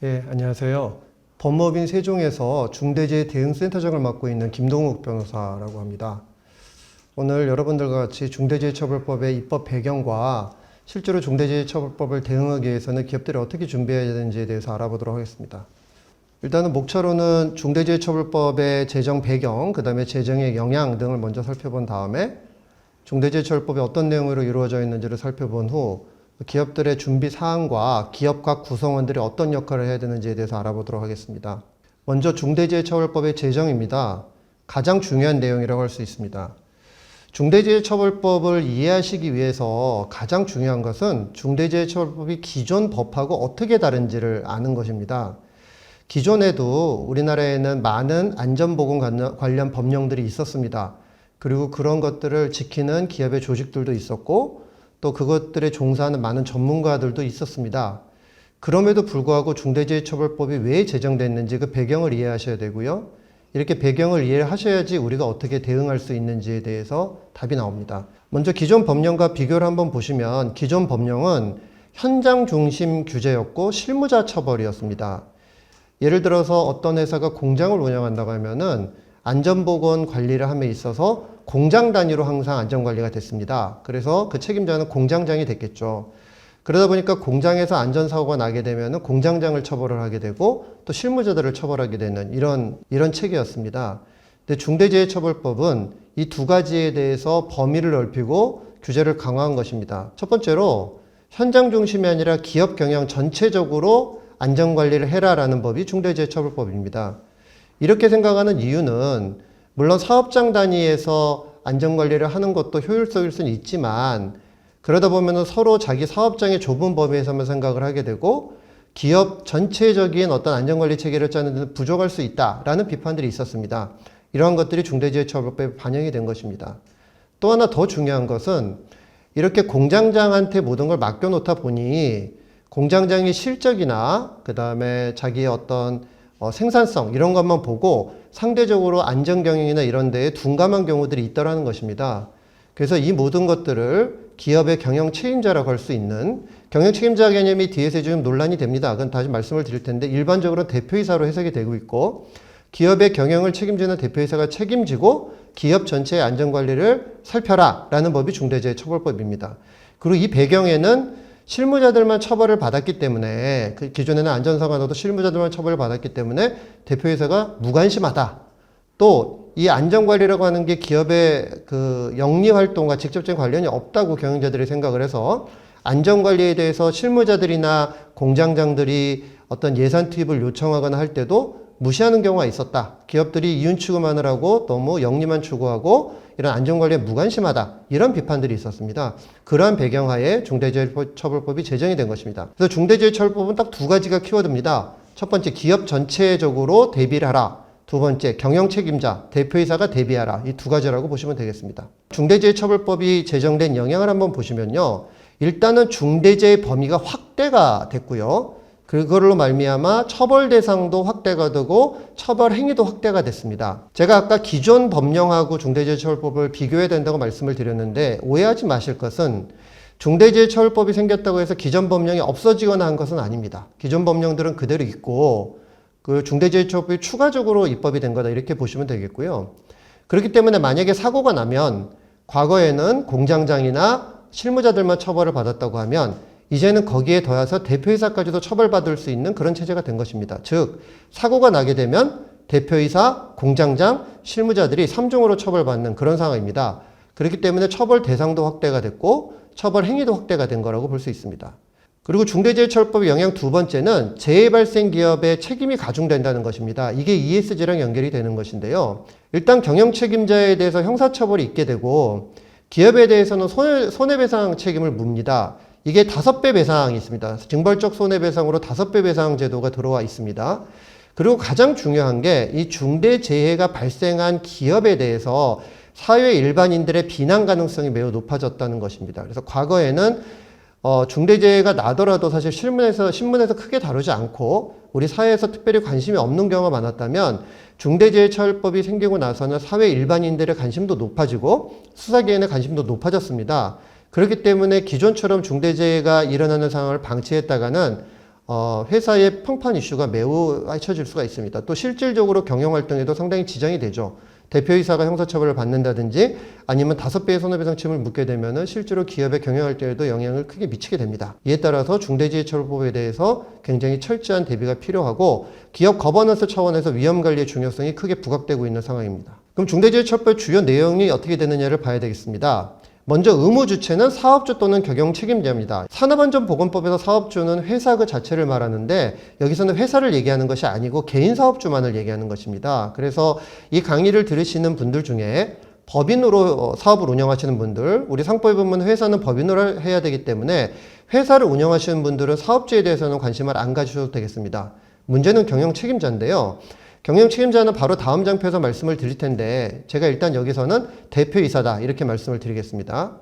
예, 안녕하세요. 법무법인 세종에서 중대재해대응센터장을 맡고 있는 김동욱 변호사라고 합니다. 오늘 여러분들과 같이 중대재해처벌법의 입법 배경과 실제로 중대재해처벌법을 대응하기 위해서는 기업들이 어떻게 준비해야 되는지에 대해서 알아보도록 하겠습니다. 일단은 목차로는 중대재해처벌법의 제정 배경, 그 다음에 제정의 영향 등을 먼저 살펴본 다음에 중대재해처벌법이 어떤 내용으로 이루어져 있는지를 살펴본 후 기업들의 준비 사항과 기업 각 구성원들이 어떤 역할을 해야 되는지에 대해서 알아보도록 하겠습니다. 먼저 중대재해처벌법의 제정입니다. 가장 중요한 내용이라고 할 수 있습니다. 중대재해처벌법을 이해하시기 위해서 가장 중요한 것은 중대재해처벌법이 기존 법하고 어떻게 다른지를 아는 것입니다. 기존에도 우리나라에는 많은 안전보건 관련 법령들이 있었습니다. 그리고 그런 것들을 지키는 기업의 조직들도 있었고 또 그것들에 종사하는 많은 전문가들도 있었습니다. 그럼에도 불구하고 중대재해처벌법이 왜 제정됐는지 그 배경을 이해하셔야 되고요. 이렇게 배경을 이해하셔야지 우리가 어떻게 대응할 수 있는지에 대해서 답이 나옵니다. 먼저 기존 법령과 비교를 한번 보시면 기존 법령은 현장 중심 규제였고 실무자 처벌이었습니다. 예를 들어서 어떤 회사가 공장을 운영한다고 하면은 안전보건 관리를 함에 있어서 공장 단위로 항상 안전관리가 됐습니다. 그래서 그 책임자는 공장장이 됐겠죠. 그러다 보니까 공장에서 안전사고가 나게 되면 공장장을 처벌을 하게 되고 또 실무자들을 처벌하게 되는 이런 체계였습니다. 근데 중대재해처벌법은 이 두 가지에 대해서 범위를 넓히고 규제를 강화한 것입니다. 첫 번째로 현장 중심이 아니라 기업 경영 전체적으로 안전관리를 해라라는 법이 중대재해처벌법입니다. 이렇게 생각하는 이유는 물론 사업장 단위에서 안전관리를 하는 것도 효율적일 수는 있지만 그러다 보면 서로 자기 사업장의 좁은 범위에서만 생각을 하게 되고 기업 전체적인 어떤 안전관리 체계를 짜는 데는 부족할 수 있다라는 비판들이 있었습니다. 이러한 것들이 중대재해처벌법에 반영이 된 것입니다. 또 하나 더 중요한 것은 이렇게 공장장한테 모든 걸 맡겨놓다 보니 공장장의 실적이나 그 다음에 자기의 어떤 생산성 이런 것만 보고 상대적으로 안전경영이나 이런 데에 둔감한 경우들이 있다라는 것입니다. 그래서 이 모든 것들을 기업의 경영 책임자라고 할 수 있는 경영 책임자 개념이 뒤에서 지금 논란이 됩니다. 그건 다시 말씀을 드릴 텐데 일반적으로 대표이사로 해석이 되고 있고 기업의 경영을 책임지는 대표이사가 책임지고 기업 전체의 안전관리를 살펴라 라는 법이 중대재해처벌법입니다. 그리고 이 배경에는 실무자들만 처벌을 받았기 때문에 그 기존에는 안전사고가 나도 실무자들만 처벌을 받았기 때문에 대표이사가 무관심하다. 또 이 안전관리라고 하는 게 기업의 그 영리활동과 직접적인 관련이 없다고 경영자들이 생각을 해서 안전관리에 대해서 실무자들이나 공장장들이 어떤 예산 투입을 요청하거나 할 때도 무시하는 경우가 있었다. 기업들이 이윤 추구만을 하고 너무 영리만 추구하고 이런 안전관리에 무관심하다. 이런 비판들이 있었습니다. 그러한 배경하에 중대재해처벌법이 제정이 된 것입니다. 그래서 중대재해처벌법은 딱 두 가지가 키워드입니다. 첫 번째, 기업 전체적으로 대비를 하라. 두 번째, 경영 책임자, 대표이사가 대비하라. 이 두 가지라고 보시면 되겠습니다. 중대재해처벌법이 제정된 영향을 한번 보시면요. 일단은 중대재해 범위가 확대가 됐고요. 그걸로 말미암아 처벌 대상도 확대가 되고 처벌 행위도 확대가 됐습니다. 제가 아까 기존 법령하고 중대재해처벌법을 비교해야 된다고 말씀을 드렸는데 오해하지 마실 것은 중대재해처벌법이 생겼다고 해서 기존 법령이 없어지거나 한 것은 아닙니다. 기존 법령들은 그대로 있고 그 중대재해처벌법이 추가적으로 입법이 된 거다 이렇게 보시면 되겠고요. 그렇기 때문에 만약에 사고가 나면 과거에는 공장장이나 실무자들만 처벌을 받았다고 하면 이제는 거기에 더해서 대표이사까지도 처벌받을 수 있는 그런 체제가 된 것입니다. 즉 사고가 나게 되면 대표이사, 공장장, 실무자들이 3중으로 처벌받는 그런 상황입니다. 그렇기 때문에 처벌 대상도 확대가 됐고 처벌 행위도 확대가 된 거라고 볼 수 있습니다. 그리고 중대재해처벌법의 영향 두 번째는 재해 발생 기업의 책임이 가중된다는 것입니다. 이게 ESG랑 연결이 되는 것인데요. 일단 경영 책임자에 대해서 형사처벌이 있게 되고 기업에 대해서는 손해배상 책임을 묻니다. 이게 5배 배상이 있습니다. 징벌적 손해배상으로 5배 배상 제도가 들어와 있습니다. 그리고 가장 중요한 게 이 중대재해가 발생한 기업에 대해서 사회 일반인들의 비난 가능성이 매우 높아졌다는 것입니다. 그래서 과거에는 중대재해가 나더라도 사실 신문에서 크게 다루지 않고 우리 사회에서 특별히 관심이 없는 경우가 많았다면 중대재해처벌법이 생기고 나서는 사회 일반인들의 관심도 높아지고 수사기관의 관심도 높아졌습니다. 그렇기 때문에 기존처럼 중대재해가 일어나는 상황을 방치했다가는 회사의 평판 이슈가 매우 잊혀질 수가 있습니다. 또 실질적으로 경영 활동에도 상당히 지장이 되죠. 대표이사가 형사처벌을 받는다든지 아니면 5배의 손해배상 책임을 묻게 되면은 실제로 기업의 경영 활동에도 영향을 크게 미치게 됩니다. 이에 따라서 중대재해처벌법에 대해서 굉장히 철저한 대비가 필요하고 기업 거버넌스 차원에서 위험 관리의 중요성이 크게 부각되고 있는 상황입니다. 그럼 중대재해처벌 주요 내용이 어떻게 되느냐를 봐야 되겠습니다. 먼저 의무 주체는 사업주 또는 경영 책임자입니다. 산업안전보건법에서 사업주는 회사 그 자체를 말하는데 여기서는 회사를 얘기하는 것이 아니고 개인 사업주만을 얘기하는 것입니다. 그래서 이 강의를 들으시는 분들 중에 법인으로 사업을 운영하시는 분들, 우리 상법에 보면 회사는 법인으로 해야 되기 때문에 회사를 운영하시는 분들은 사업주에 대해서는 관심을 안 가지셔도 되겠습니다. 문제는 경영 책임자인데요. 경영 책임자는 바로 다음 장표에서 말씀을 드릴 텐데 제가 일단 여기서는 대표이사다 이렇게 말씀을 드리겠습니다.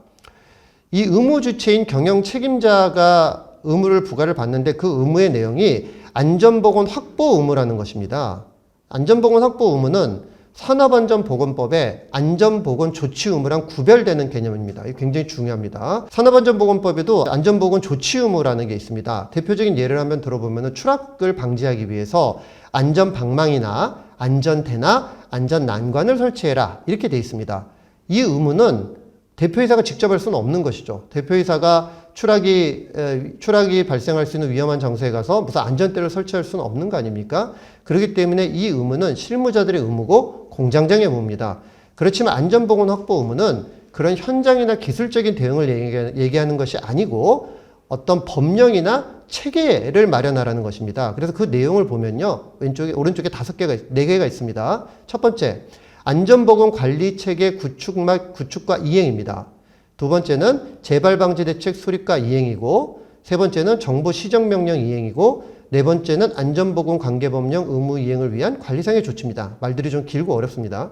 이 의무 주체인 경영 책임자가 의무를 부과를 받는데 그 의무의 내용이 안전보건 확보 의무라는 것입니다. 안전보건 확보 의무는 산업안전보건법의 안전보건 조치 의무랑 구별되는 개념입니다. 이게 굉장히 중요합니다. 산업안전보건법에도 안전보건 조치 의무라는 게 있습니다. 대표적인 예를 한번 들어보면 추락을 방지하기 위해서 안전방망이나 안전대나 안전난관을 설치해라 이렇게 돼 있습니다. 이 의무는 대표이사가 직접 할 수는 없는 것이죠. 대표이사가 추락이 발생할 수 있는 위험한 장소에 가서 무슨 안전대를 설치할 수는 없는 거 아닙니까? 그렇기 때문에 이 의무는 실무자들의 의무고 공장장의 의무입니다. 그렇지만 안전보건 확보 의무는 그런 현장이나 기술적인 대응을 얘기하는 것이 아니고 어떤 법령이나 체계를 마련하라는 것입니다. 그래서 그 내용을 보면요. 오른쪽에 4개가 있습니다. 첫 번째, 안전보건 관리 체계 구축과 이행입니다. 두 번째는 재발방지 대책 수립과 이행이고, 세 번째는 정부 시정명령 이행이고, 네 번째는 안전보건 관계법령 의무 이행을 위한 관리상의 조치입니다. 말들이 좀 길고 어렵습니다.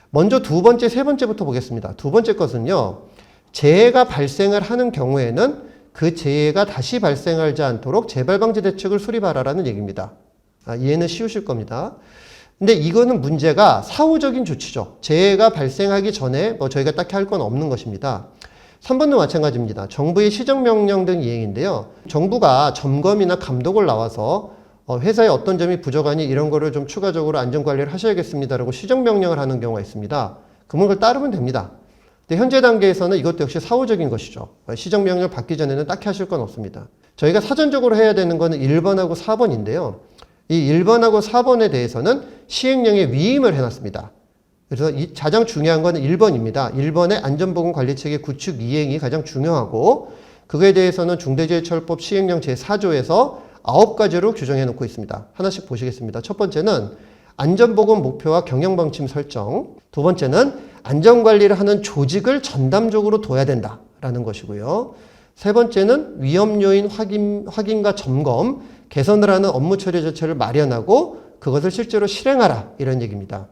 먼저 두 번째, 세 번째부터 보겠습니다. 두 번째 것은요, 재해가 발생을 하는 경우에는 그 재해가 다시 발생하지 않도록 재발방지 대책을 수립하라라는 얘기입니다. 이해는 쉬우실 겁니다. 근데 이거는 문제가 사후적인 조치죠. 재해가 발생하기 전에 저희가 딱히 할 건 없는 것입니다. 3번도 마찬가지입니다. 정부의 시정명령 등 이행인데요. 정부가 점검이나 감독을 나와서 회사에 어떤 점이 부족하니 이런 거를 좀 추가적으로 안전관리를 하셔야겠습니다라고 시정명령을 하는 경우가 있습니다. 그러면 그걸 따르면 됩니다. 근데 현재 단계에서는 이것도 역시 사후적인 것이죠. 시정명령 받기 전에는 딱히 하실 건 없습니다. 저희가 사전적으로 해야 되는 거는 1번하고 4번인데요. 이 1번하고 4번에 대해서는 시행령에 위임을 해놨습니다. 그래서 가장 중요한 거는 1번입니다. 1번의 안전보건관리체계 구축 이행이 가장 중요하고 그거에 대해서는 중대재해처벌법 시행령 제4조에서 9가지로 규정해 놓고 있습니다. 하나씩 보시겠습니다. 첫 번째는 안전보건 목표와 경영방침 설정. 두 번째는 안전관리를 하는 조직을 전담적으로 둬야 된다라는 것이고요. 세 번째는 위험요인 확인과 점검, 개선을 하는 업무 처리 절차를 마련하고 그것을 실제로 실행하라 이런 얘기입니다.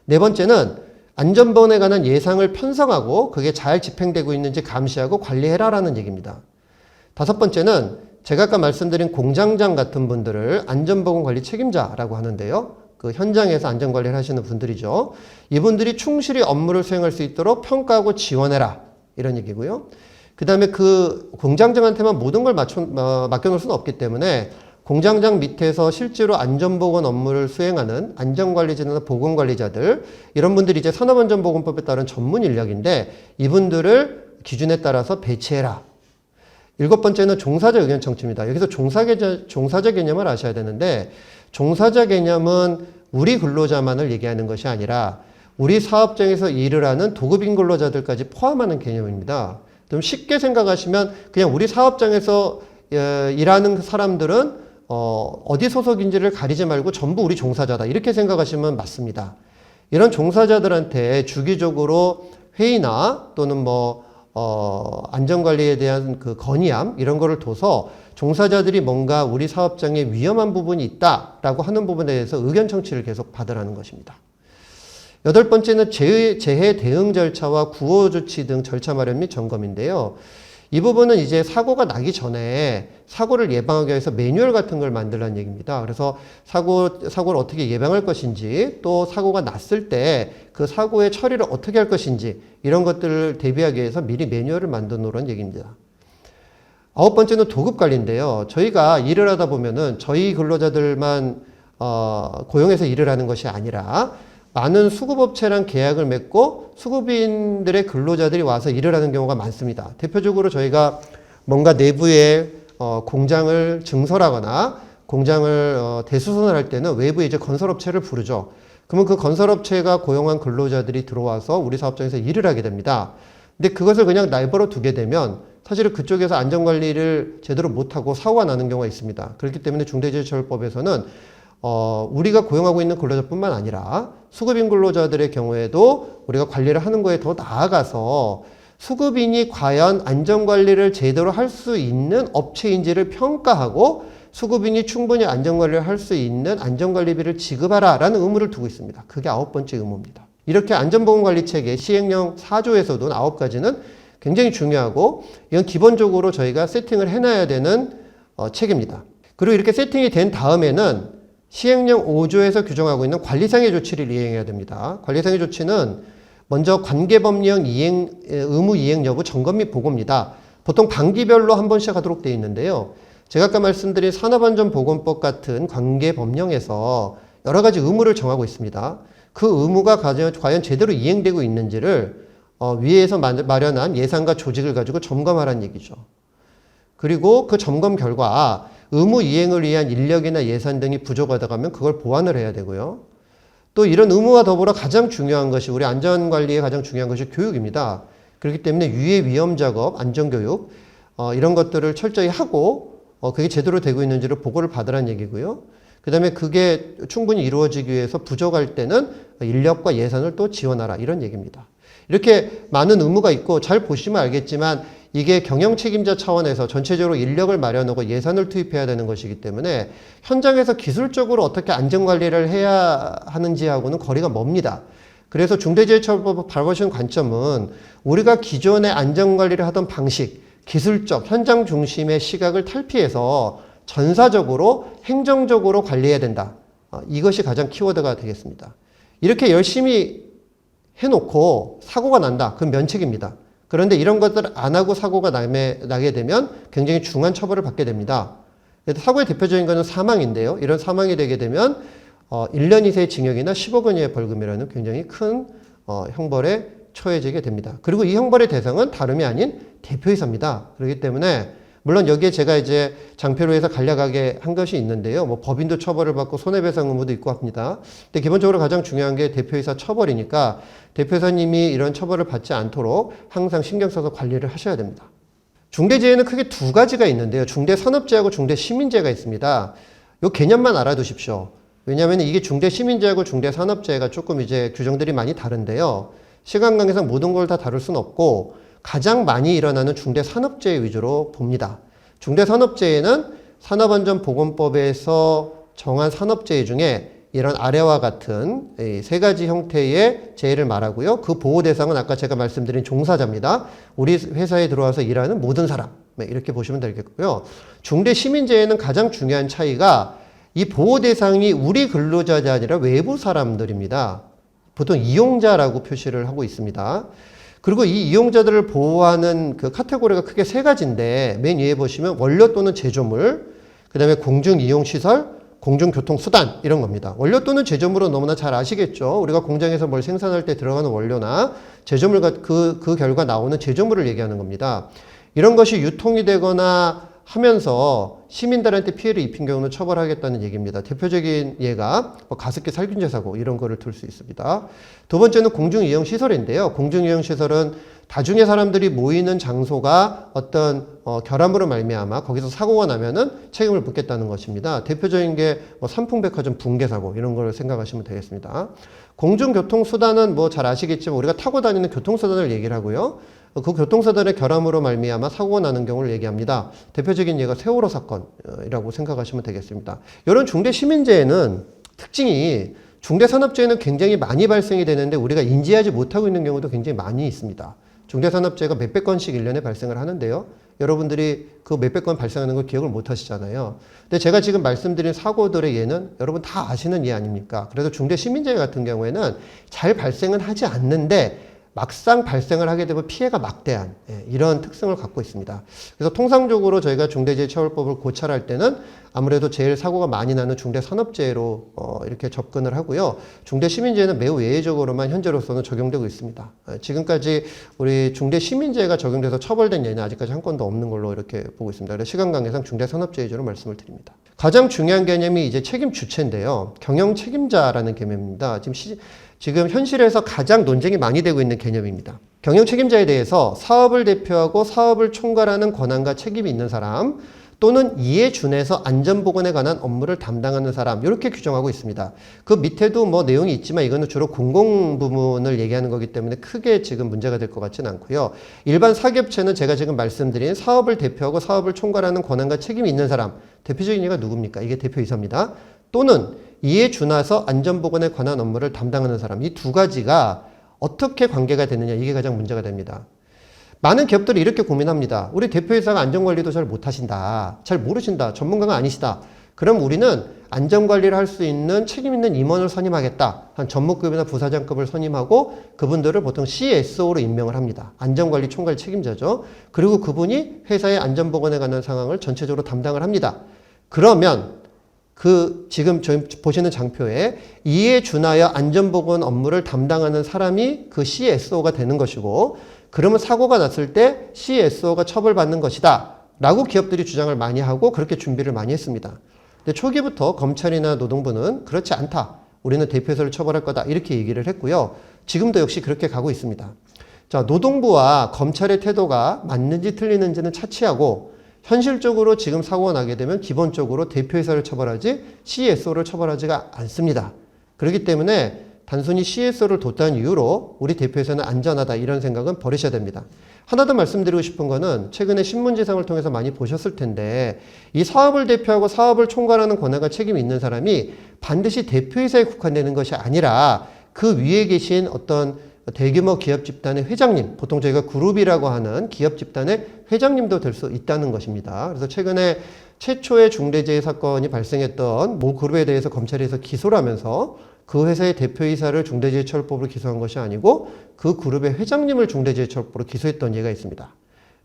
네 번째는 안전보건에 관한 예상을 편성하고 그게 잘 집행되고 있는지 감시하고 관리해라라는 얘기입니다. 다섯 번째는 제가 아까 말씀드린 공장장 같은 분들을 안전보건관리 책임자라고 하는데요. 그 현장에서 안전관리를 하시는 분들이죠. 이분들이 충실히 업무를 수행할 수 있도록 평가하고 지원해라 이런 얘기고요. 그 다음에 그 공장장한테만 모든 걸 맡겨놓을 수는 없기 때문에 공장장 밑에서 실제로 안전보건 업무를 수행하는 안전관리자나 보건관리자들 이런 분들이 이제 산업안전보건법에 따른 전문 인력인데 이분들을 기준에 따라서 배치해라. 7번째는 종사자 의견 청취입니다. 여기서 종사자 개념을 아셔야 되는데 종사자 개념은 우리 근로자만을 얘기하는 것이 아니라 우리 사업장에서 일을 하는 도급인 근로자들까지 포함하는 개념입니다. 좀 쉽게 생각하시면 그냥 우리 사업장에서 일하는 사람들은 어디 소속인지를 가리지 말고 전부 우리 종사자다 이렇게 생각하시면 맞습니다. 이런 종사자들한테 주기적으로 회의나 또는 안전관리에 대한 그 건의함 이런 거를 둬서 종사자들이 뭔가 우리 사업장에 위험한 부분이 있다라고 하는 부분에 대해서 의견 청취를 계속 받으라는 것입니다. 8번째는 재해 대응 절차와 구호 조치 등 절차 마련 및 점검인데요. 이 부분은 이제 사고가 나기 전에 사고를 예방하기 위해서 매뉴얼 같은 걸 만들라는 얘기입니다. 그래서 사고를 어떻게 예방할 것인지 또 사고가 났을 때 그 사고의 처리를 어떻게 할 것인지 이런 것들을 대비하기 위해서 미리 매뉴얼을 만들어 놓으라는 얘기입니다. 아홉 번째는 도급 관리인데요. 저희가 일을 하다 보면은 저희 근로자들만 고용해서 일을 하는 것이 아니라 많은 수급업체랑 계약을 맺고 수급인들의 근로자들이 와서 일을 하는 경우가 많습니다. 대표적으로 저희가 뭔가 내부에 공장을 증설하거나 공장을 대수선을 할 때는 외부에 이제 건설업체를 부르죠. 그러면 그 건설업체가 고용한 근로자들이 들어와서 우리 사업장에서 일을 하게 됩니다. 근데 그것을 그냥 내버려 두게 되면 사실은 그쪽에서 안전관리를 제대로 못하고 사고가 나는 경우가 있습니다. 그렇기 때문에 중대재해처벌법에서는 우리가 고용하고 있는 근로자뿐만 아니라 수급인 근로자들의 경우에도 우리가 관리를 하는 거에 더 나아가서 수급인이 과연 안전관리를 제대로 할 수 있는 업체인지를 평가하고 수급인이 충분히 안전관리를 할 수 있는 안전관리비를 지급하라라는 의무를 두고 있습니다. 그게 아홉 번째 의무입니다. 이렇게 안전보건관리체계 시행령 4조에서도 9가지는 굉장히 중요하고 이건 기본적으로 저희가 세팅을 해놔야 되는 체계입니다. 그리고 이렇게 세팅이 된 다음에는 시행령 5조에서 규정하고 있는 관리상의 조치를 이행해야 됩니다. 관리상의 조치는 먼저 관계법령 의무 이행 여부 점검 및 보고입니다. 보통 반기별로 한 번씩 하도록 되어 있는데요. 제가 아까 말씀드린 산업안전보건법 같은 관계법령에서 여러 가지 의무를 정하고 있습니다. 그 의무가 과연 제대로 이행되고 있는지를 위에서 마련한 예산과 조직을 가지고 점검하라는 얘기죠. 그리고 그 점검 결과 의무 이행을 위한 인력이나 예산 등이 부족하다고 하면 그걸 보완을 해야 되고요. 또 이런 의무와 더불어 가장 중요한 것이 우리 안전관리에 가장 중요한 것이 교육입니다. 그렇기 때문에 유해 위험 작업, 안전교육 이런 것들을 철저히 하고 그게 제대로 되고 있는지를 보고를 받으라는 얘기고요. 그 다음에 그게 충분히 이루어지기 위해서 부족할 때는 인력과 예산을 또 지원하라 이런 얘기입니다. 이렇게 많은 의무가 있고 잘 보시면 알겠지만 이게 경영 책임자 차원에서 전체적으로 인력을 마련하고 예산을 투입해야 되는 것이기 때문에 현장에서 기술적으로 어떻게 안전관리를 해야 하는지하고는 거리가 멉니다. 그래서 중대재해처벌법 바라보시는 관점은 우리가 기존의 안전관리를 하던 방식, 기술적, 현장 중심의 시각을 탈피해서 전사적으로, 행정적으로 관리해야 된다. 이것이 가장 키워드가 되겠습니다. 이렇게 열심히 해놓고 사고가 난다. 그건 면책입니다. 그런데 이런 것들을 안 하고 사고가 나게 되면 굉장히 중한 처벌을 받게 됩니다. 사고의 대표적인 것은 사망인데요. 이런 사망이 되게 되면 1년 이상의 징역이나 10억 원 이하의 벌금이라는 굉장히 큰 형벌에 처해지게 됩니다. 그리고 이 형벌의 대상은 다름이 아닌 대표이사입니다. 그렇기 때문에 물론 여기에 제가 이제 장표로해서 간략하게 한 것이 있는데요. 뭐 법인도 처벌을 받고 손해배상 의무도 있고 합니다. 근데 기본적으로 가장 중요한 게 대표이사 처벌이니까 대표이사님이 이런 처벌을 받지 않도록 항상 신경 써서 관리를 하셔야 됩니다. 중대재해는 크게 두 가지가 있는데요. 중대산업재해하고 중대시민재해가 있습니다. 이 개념만 알아두십시오. 왜냐하면 이게 중대시민재해하고 중대산업재해가 조금 이제 규정들이 많이 다른데요. 시간 관계상 모든 걸 다 다룰 수는 없고 가장 많이 일어나는 중대산업재해 위주로 봅니다. 중대산업재해는 산업안전보건법에서 정한 산업재해 중에 이런 아래와 같은 세 가지 형태의 재해를 말하고요. 그 보호 대상은 아까 제가 말씀드린 종사자입니다. 우리 회사에 들어와서 일하는 모든 사람. 이렇게 보시면 되겠고요. 중대시민재해는 가장 중요한 차이가 이 보호 대상이 우리 근로자가 아니라 외부 사람들입니다. 보통 이용자라고 표시를 하고 있습니다. 그리고 이 이용자들을 보호하는 그 카테고리가 크게 세 가지인데 맨 위에 보시면 원료 또는 제조물, 그 다음에 공중이용시설, 공중교통수단 이런 겁니다. 원료 또는 제조물은 너무나 잘 아시겠죠. 우리가 공장에서 뭘 생산할 때 들어가는 원료나 제조물과 그 결과 나오는 제조물을 얘기하는 겁니다. 이런 것이 유통이 되거나 하면서 시민들한테 피해를 입힌 경우는 처벌하겠다는 얘기입니다. 대표적인 예가 가습기 살균제 사고 이런 거를 들 수 있습니다. 두 번째는 공중이용시설인데요. 공중이용시설은 다중의 사람들이 모이는 장소가 어떤 결함으로 말미암아 거기서 사고가 나면은 책임을 묻겠다는 것입니다. 대표적인 게 삼풍백화점 붕괴 사고 이런 걸 생각하시면 되겠습니다. 공중교통수단은 뭐 잘 아시겠지만 우리가 타고 다니는 교통수단을 얘기를 하고요. 그 교통사단의 결함으로 말미암아 사고가 나는 경우를 얘기합니다. 대표적인 예가 세월호 사건이라고 생각하시면 되겠습니다. 이런 중대시민재해는 특징이 중대산업재해는 굉장히 많이 발생이 되는데 우리가 인지하지 못하고 있는 경우도 굉장히 많이 있습니다. 중대산업재해가 몇백 건씩 1년에 발생을 하는데요. 여러분들이 그 몇백 건 발생하는 걸 기억을 못 하시잖아요. 근데 제가 지금 말씀드린 사고들의 예는 여러분 다 아시는 예 아닙니까? 그래서 중대시민재해 같은 경우에는 잘 발생은 하지 않는데 막상 발생을 하게 되면 피해가 막대한 이런 특성을 갖고 있습니다. 그래서 통상적으로 저희가 중대재해처벌법을 고찰할 때는 아무래도 제일 사고가 많이 나는 중대산업재해로 이렇게 접근을 하고요. 중대시민재해는 매우 예외적으로만 현재로서는 적용되고 있습니다. 지금까지 우리 중대시민재해가 적용돼서 처벌된 예는 아직까지 한 건도 없는 걸로 이렇게 보고 있습니다. 그래서 시간 관계상 중대산업재해 위주로 말씀을 드립니다. 가장 중요한 개념이 이제 책임 주체인데요. 경영 책임자라는 개념입니다. 지금 현실에서 가장 논쟁이 많이 되고 있는 개념입니다. 경영 책임자에 대해서 사업을 대표하고 사업을 총괄하는 권한과 책임이 있는 사람 또는 이에 준해서 안전보건에 관한 업무를 담당하는 사람 이렇게 규정하고 있습니다. 그 밑에도 뭐 내용이 있지만 이거는 주로 공공부문을 얘기하는 거기 때문에 크게 지금 문제가 될 것 같지는 않고요. 일반 사기업체는 제가 지금 말씀드린 사업을 대표하고 사업을 총괄하는 권한과 책임이 있는 사람 대표적인 예가 누굽니까? 이게 대표이사입니다. 또는 이에 준해서 안전보건에 관한 업무를 담당하는 사람 이 두 가지가 어떻게 관계가 되느냐 이게 가장 문제가 됩니다. 많은 기업들이 이렇게 고민합니다. 우리 대표이사가 안전관리도 잘 못하신다. 잘 모르신다. 전문가가 아니시다. 그럼 우리는 안전관리를 할 수 있는 책임 있는 임원을 선임하겠다. 한 전무급이나 부사장급을 선임하고 그분들을 보통 CSO로 임명을 합니다. 안전관리 총괄 책임자죠. 그리고 그분이 회사의 안전보건에 관한 상황을 전체적으로 담당을 합니다. 그러면 지금 저희 보시는 장표에 이에 준하여 안전보건 업무를 담당하는 사람이 그 CSO가 되는 것이고 그러면 사고가 났을 때 CSO가 처벌받는 것이다 라고 기업들이 주장을 많이 하고 그렇게 준비를 많이 했습니다. 근데 초기부터 검찰이나 노동부는 그렇지 않다. 우리는 대표이사를 처벌할 거다. 이렇게 얘기를 했고요. 지금도 역시 그렇게 가고 있습니다. 자, 노동부와 검찰의 태도가 맞는지 틀리는지는 차치하고 현실적으로 지금 사고가 나게 되면 기본적으로 대표이사를 처벌하지 CSO를 처벌하지가 않습니다. 그렇기 때문에 단순히 CSO를 뒀다는 이유로 우리 대표이사는 안전하다 이런 생각은 버리셔야 됩니다. 하나 더 말씀드리고 싶은 거는 최근에 신문지상을 통해서 많이 보셨을 텐데 이 사업을 대표하고 사업을 총괄하는 권한과 책임이 있는 사람이 반드시 대표이사에 국한되는 것이 아니라 그 위에 계신 어떤 대규모 기업 집단의 회장님, 보통 저희가 그룹이라고 하는 기업 집단의 회장님도 될 수 있다는 것입니다. 그래서 최근에 최초의 중대재해 사건이 발생했던 모 그룹에 대해서 검찰에서 기소를 하면서 그 회사의 대표이사를 중대재해처벌법으로 기소한 것이 아니고 그 그룹의 회장님을 중대재해처벌법으로 기소했던 예가 있습니다.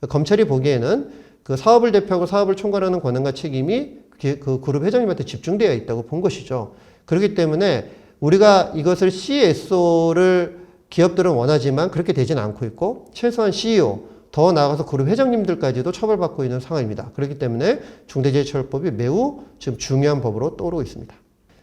검찰이 보기에는 그 사업을 대표하고 사업을 총괄하는 권한과 책임이 그 그룹 회장님한테 집중되어 있다고 본 것이죠. 그렇기 때문에 우리가 이것을 CSO를 기업들은 원하지만 그렇게 되지는 않고 있고 최소한 CEO, 더 나아가서 그룹 회장님들까지도 처벌받고 있는 상황입니다. 그렇기 때문에 중대재해처벌법이 매우 지금 중요한 법으로 떠오르고 있습니다.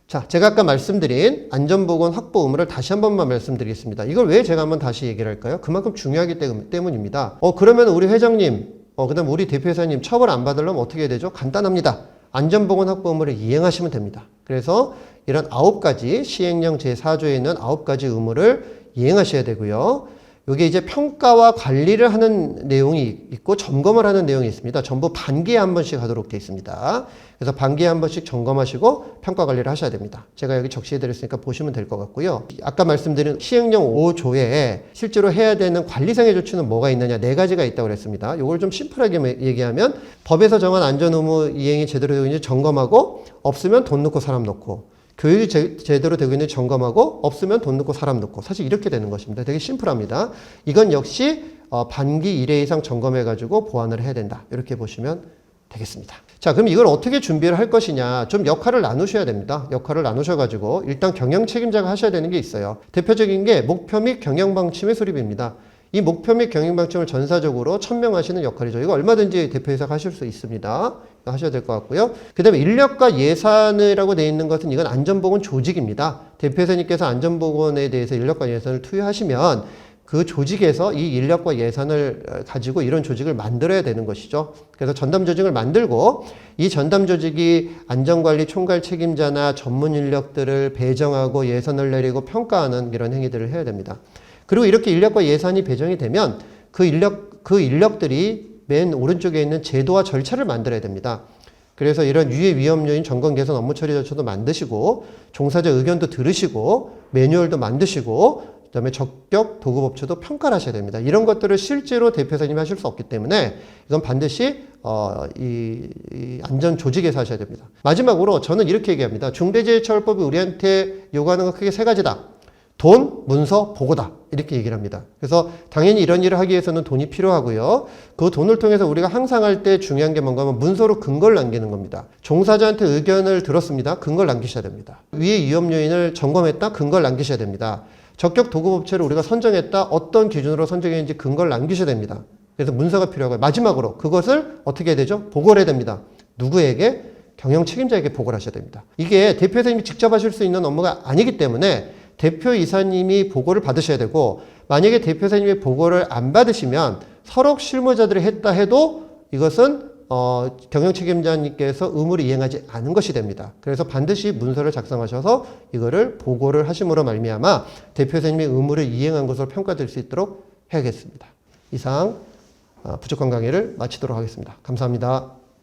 자, 제가 아까 말씀드린 안전보건 확보 의무를 다시 한 번만 말씀드리겠습니다. 이걸 왜 제가 한번 다시 얘기를 할까요? 그만큼 중요하기 때문입니다. 그러면 우리 회장님, 그다음 우리 대표이사님 처벌 안 받으려면 어떻게 해야 되죠? 간단합니다. 안전보건 확보 의무를 이행하시면 됩니다. 그래서 이런 9가지 시행령 제4조에 있는 9가지 의무를 이행하셔야 되고요. 여기 이제 평가와 관리를 하는 내용이 있고 점검을 하는 내용이 있습니다. 전부 반기에 한 번씩 하도록 되어 있습니다. 그래서 반기에 한 번씩 점검하시고 평가 관리를 하셔야 됩니다. 제가 여기 적시해 드렸으니까 보시면 될 것 같고요. 아까 말씀드린 시행령 5조에 실제로 해야 되는 관리상의 조치는 뭐가 있느냐 4가지가 있다고 그랬습니다. 이걸 좀 심플하게 얘기하면 법에서 정한 안전 의무 이행이 제대로 되어 있는지 점검하고 없으면 돈 넣고 사람 넣고 교육이 제대로 되고 있는지 점검하고 없으면 돈 넣고 사람 넣고 사실 이렇게 되는 것입니다. 되게 심플합니다. 이건 역시 반기 1회 이상 점검해가지고 보완을 해야 된다. 이렇게 보시면 되겠습니다. 자, 그럼 이걸 어떻게 준비를 할 것이냐. 좀 역할을 나누셔야 됩니다. 역할을 나누셔가지고 일단 경영 책임자가 하셔야 되는 게 있어요. 대표적인 게 목표 및 경영 방침의 수립입니다. 이 목표 및 경영 방침을 전사적으로 천명하시는 역할이죠. 이거 얼마든지 대표이사가 하실 수 있습니다. 하셔야 될 것 같고요. 그 다음에 인력과 예산이라고 되어 있는 것은 이건 안전보건 조직입니다. 대표이사님께서 안전보건에 대해서 인력과 예산을 투여하시면 그 조직에서 이 인력과 예산을 가지고 이런 조직을 만들어야 되는 것이죠. 그래서 전담 조직을 만들고 이 전담 조직이 안전관리 총괄 책임자나 전문 인력들을 배정하고 예산을 내리고 평가하는 이런 행위들을 해야 됩니다. 그리고 이렇게 인력과 예산이 배정이 되면 그 인력들이 맨 오른쪽에 있는 제도와 절차를 만들어야 됩니다. 그래서 이런 유해 위험 요인 점검 개선 업무 처리 절차도 만드시고 종사자 의견도 들으시고 매뉴얼도 만드시고 그다음에 적격 도구법칙도 평가를 하셔야 됩니다. 이런 것들을 실제로 대표이사님이 하실 수 없기 때문에 이건 반드시 이 안전 조직에서 하셔야 됩니다. 마지막으로 저는 이렇게 얘기합니다. 중대재해처벌법이 우리한테 요구하는 건 크게 3가지다. 돈, 문서, 보고다. 이렇게 얘기를 합니다. 그래서 당연히 이런 일을 하기 위해서는 돈이 필요하고요. 그 돈을 통해서 우리가 항상 할 때 중요한 게 뭔가 하면 문서로 근거를 남기는 겁니다. 종사자한테 의견을 들었습니다. 근거를 남기셔야 됩니다. 위의 위험 요인을 점검했다. 근거를 남기셔야 됩니다. 적격 도급업체를 우리가 선정했다. 어떤 기준으로 선정했는지 근거를 남기셔야 됩니다. 그래서 문서가 필요하고요. 마지막으로 그것을 어떻게 해야 되죠? 보고를 해야 됩니다. 누구에게? 경영 책임자에게 보고를 하셔야 됩니다. 이게 대표이사님이 직접 하실 수 있는 업무가 아니기 때문에 대표이사님이 보고를 받으셔야 되고, 만약에 대표이사님이 보고를 안 받으시면 서록 실무자들이 했다 해도 이것은 경영 책임자님께서 의무를 이행하지 않은 것이 됩니다. 그래서 반드시 문서를 작성하셔서 이거를 보고를 하심으로 말미암아 대표이사님이 의무를 이행한 것으로 평가될 수 있도록 해야겠습니다. 이상 부족한 강의를 마치도록 하겠습니다. 감사합니다.